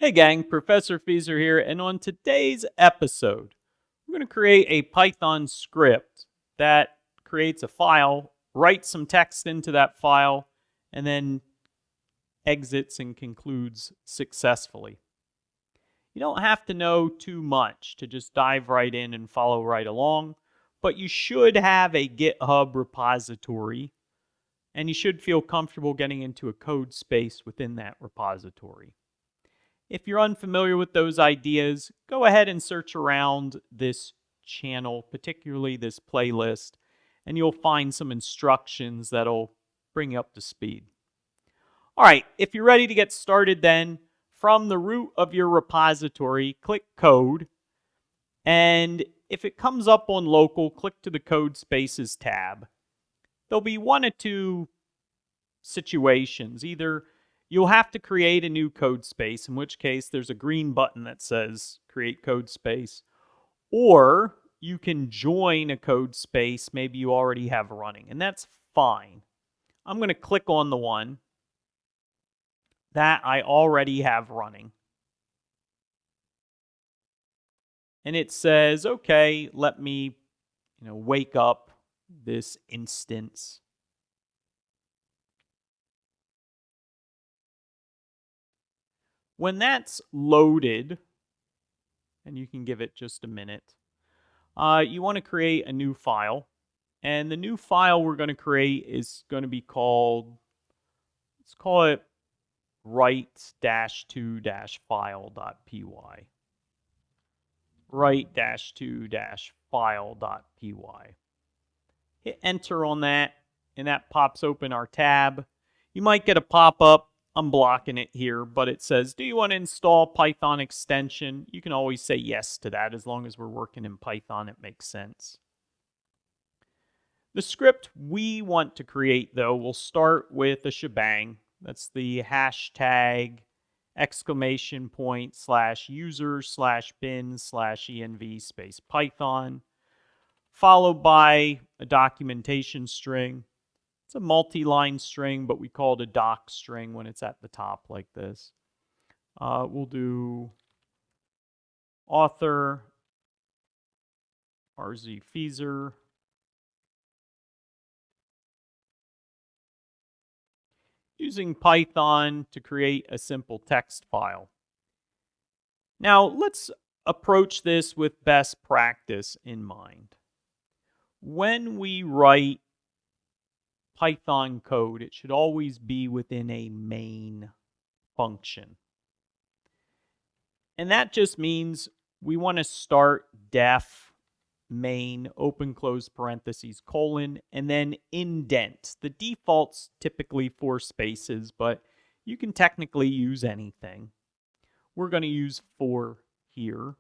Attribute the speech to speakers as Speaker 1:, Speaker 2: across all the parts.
Speaker 1: Hey gang, Professor Feeser here, and on today's episode, we're going to create a Python script that creates a file, writes some text into that file, and then exits and concludes successfully. You don't have to know too much to just dive right in and follow right along, but you should have a GitHub repository, and you should feel comfortable getting into a code space within that repository. If you're unfamiliar with those ideas, go ahead and search around this channel, particularly this playlist, and you'll find some instructions that'll bring you up to speed. All right, if you're ready to get started then, from the root of your repository, click Code, and if it comes up on local, click to the Codespaces tab. There'll be one or two situations. Either you'll have to create a new code space, in which case there's a green button that says create code space, or you can join a code space maybe you already have running, and that's fine. I'm going to click on the one that I already have running. And it says, okay, let me wake up this instance. When that's loaded, and you can give it just a minute, you want to create a new file. And the new file we're going to create is going to be called, let's call it write-to-file.py. Write-to-file.py. Hit enter on that, and that pops open our tab. You might get a pop-up. I'm blocking it here, but it says, do you want to install Python extension? You can always say yes to that. As long as we're working in Python, it makes sense. The script we want to create, though, will start with a shebang. That's the hashtag !user/bin/env space Python, followed by a documentation string. It's a multi-line string, but we call it a docstring when it's at the top like this. We'll do author RZFeeser. Using Python to create a simple text file. Now, let's approach this with best practice in mind. When we write Python code, it should always be within a main function. And that just means we want to start def main open close parentheses colon and then indent. The default's typically 4 spaces, but you can technically use anything. We're going to use 4 here.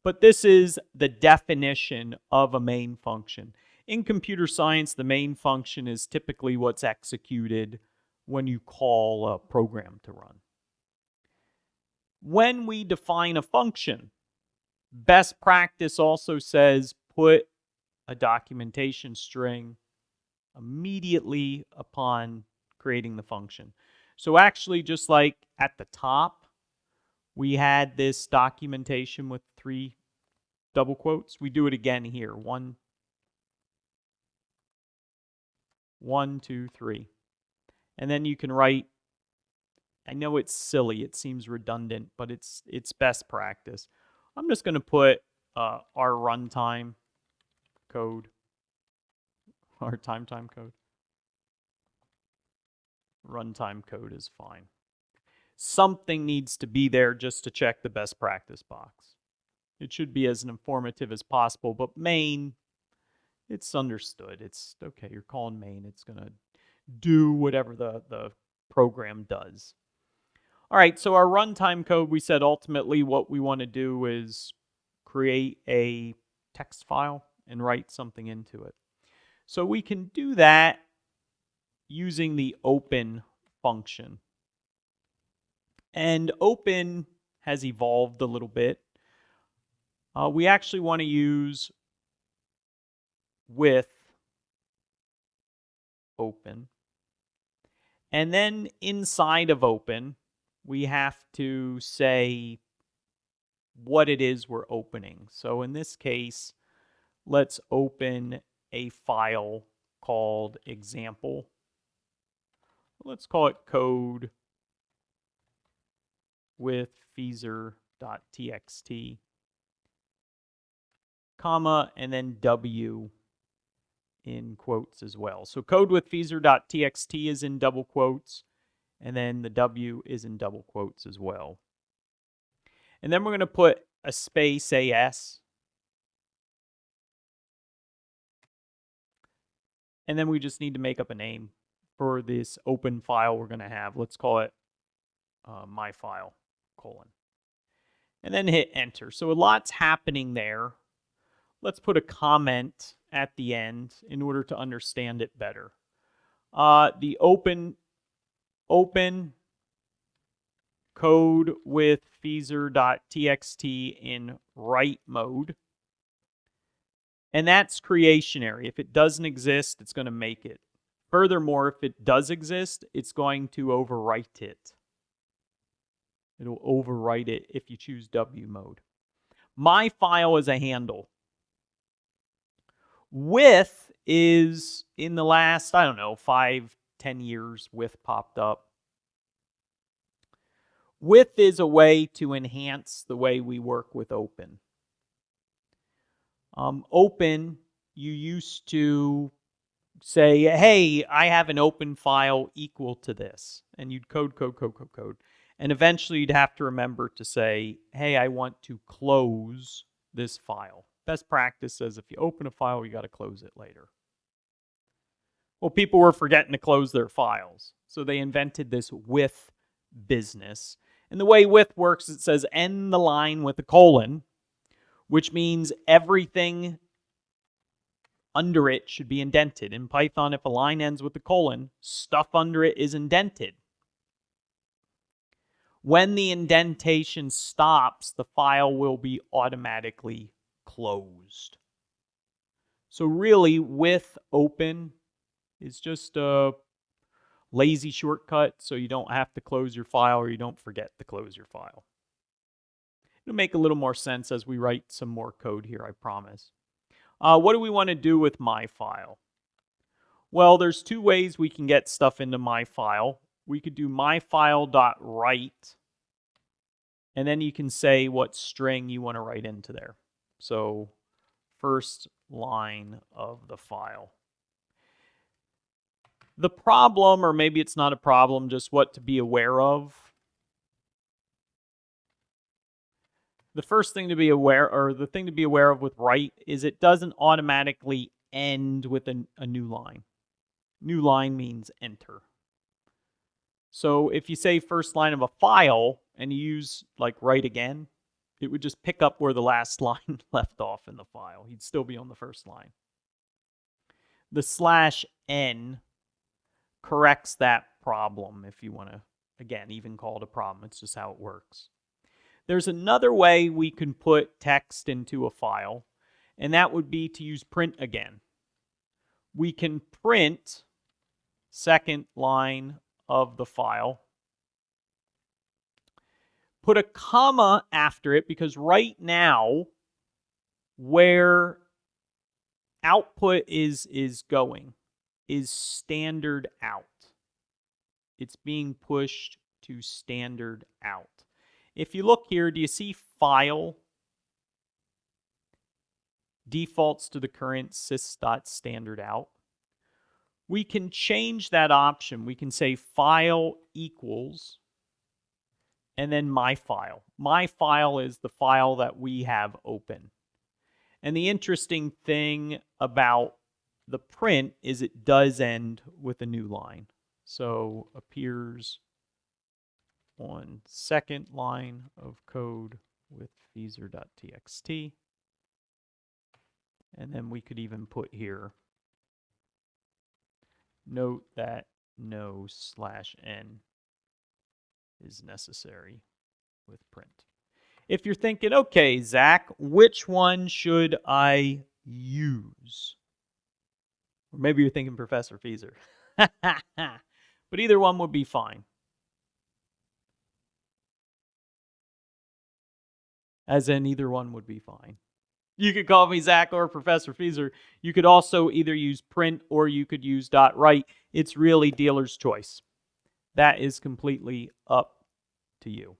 Speaker 1: But this is the definition of a main function. In computer science, the main function is typically what's executed when you call a program to run. When we define a function, best practice also says put a documentation string immediately upon creating the function. So actually, just like at the top, we had this documentation with 3 double quotes. We do it again here. 1, 2, 3. And then you can write, I know it's silly, it seems redundant, but it's best practice. I'm just going to put our runtime code, our time code. Runtime code is fine. Something needs to be there just to check the best practice box. It should be as informative as possible, but main, it's understood. It's okay, you're calling main, it's going to do whatever the program does. All right, so our runtime code, we said ultimately what we want to do is create a text file and write something into it. So we can do that using the open function. And open has evolved a little bit. We actually want to use with open. And then inside of open, we have to say what it is we're opening. So in this case, let's open a file called example. Let's call it code with feeser.txt, comma, and then W in quotes as well. So code with feeser.txt is in double quotes, and then the W is in double quotes as well. And then we're going to put a space AS. And then we just need to make up a name for this open file we're going to have. Let's call it my file, colon. And then hit enter. So a lot's happening there. Let's put a comment at the end in order to understand it better. The open code with feeser.txt in write mode. And that's creationary. If it doesn't exist, it's going to make it. Furthermore, if it does exist, it's going to overwrite it. It'll overwrite it if you choose W mode. My file is a handle. With is in the last, I don't know, 5-10 years, with popped up. With is a way to enhance the way we work with open. Open, you used to say, hey, I have an open file equal to this. And you'd code. And eventually you'd have to remember to say, hey, I want to close this file. Best practice says if you open a file, you got to close it later. Well, people were forgetting to close their files. So they invented this with business. And the way with works, it says end the line with a colon, which means everything under it should be indented. In Python, if a line ends with a colon, stuff under it is indented. When the indentation stops, the file will be automatically closed. So really, with open is just a lazy shortcut so you don't have to close your file or you don't forget to close your file. It'll make a little more sense as we write some more code here, I promise. What do we want to do with my file? Well, there's two ways we can get stuff into my file. We could do myfile.write, and then you can say what string you want to write into there. So first line of the file. The problem, or maybe it's not a problem, just what to be aware of. The first thing to be aware, or the thing to be aware of with write, is it doesn't automatically end with a new line. New line means enter. So if you say first line of a file and you use like write again, it would just pick up where the last line left off in the file. You'd still be on the first line. The /n corrects that problem if you want to, again, even call it a problem. It's just how it works. There's another way we can put text into a file, and that would be to use print again. We can print second line of the file, put a comma after it, because right now where output is going is standard out. It's being pushed to standard out. If you look here, do you see file defaults to the current sys.standardout? We can change that option. We can say file equals and then my file. My file is the file that we have open. And the interesting thing about the print is it does end with a new line. So appears on second line of code with feeser.txt. And then we could even put here, note that no /n is necessary with print. If you're thinking, okay, Zach, which one should I use? Or maybe you're thinking Professor Feeser. But either one would be fine. as in either one would be fine. You could call me Zach or Professor Feeser. You could also either use print or you could use .write. It's really dealer's choice. That is completely up to you.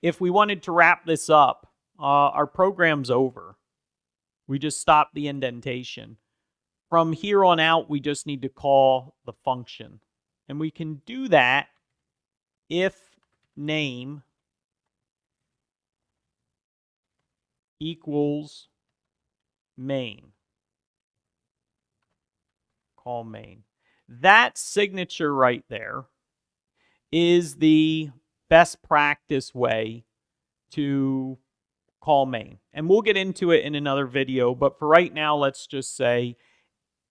Speaker 1: If we wanted to wrap this up, our program's over. We just stopped the indentation. From here on out, we just need to call the function. And we can do that if name equals main. Call main. That signature right there is the best practice way to call main. And we'll get into it in another video, but for right now, let's just say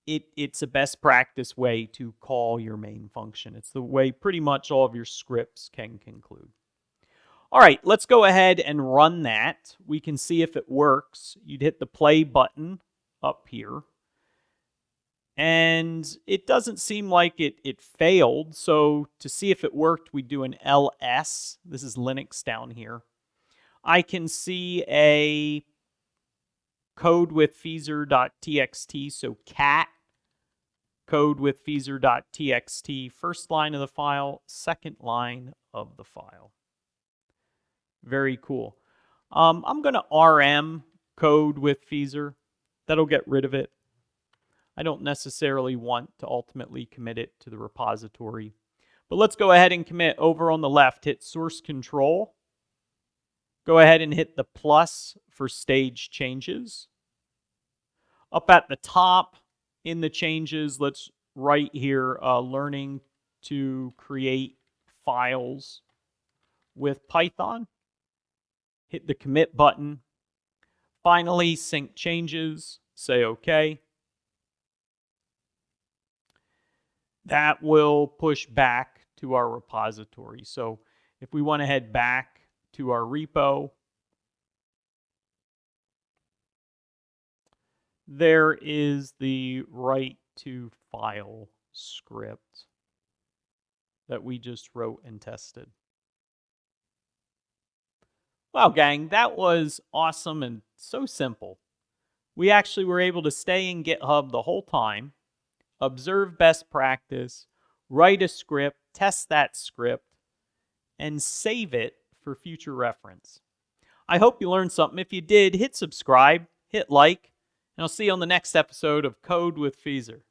Speaker 1: it's a best practice way to call your main function. It's the way pretty much all of your scripts can conclude. All right, let's go ahead and run that. We can see if it works. You'd hit the play button up here. And it doesn't seem like it failed. So to see if it worked, we do an ls. This is Linux down here. I can see a codewithfeeser.txt, so cat codewithfeeser.txt, first line of the file, second line of the file. Very cool. I'm going to rm codewithfeeser. That'll get rid of it. I don't necessarily want to ultimately commit it to the repository. But let's go ahead and commit. Over on the left, hit source control. Go ahead and hit the plus for stage changes. Up at the top in the changes, let's write here, learning to create files with Python. Hit the commit button. Finally, sync changes. Say OK. That will push back to our repository. So if we want to head back to our repo, there is the write-to-file script that we just wrote and tested. Wow, gang, that was awesome and so simple. We actually were able to stay in GitHub the whole time, observe best practice, write a script, test that script, and save it for future reference. I hope you learned something. If you did, hit subscribe, hit like, and I'll see you on the next episode of Code with Feeser.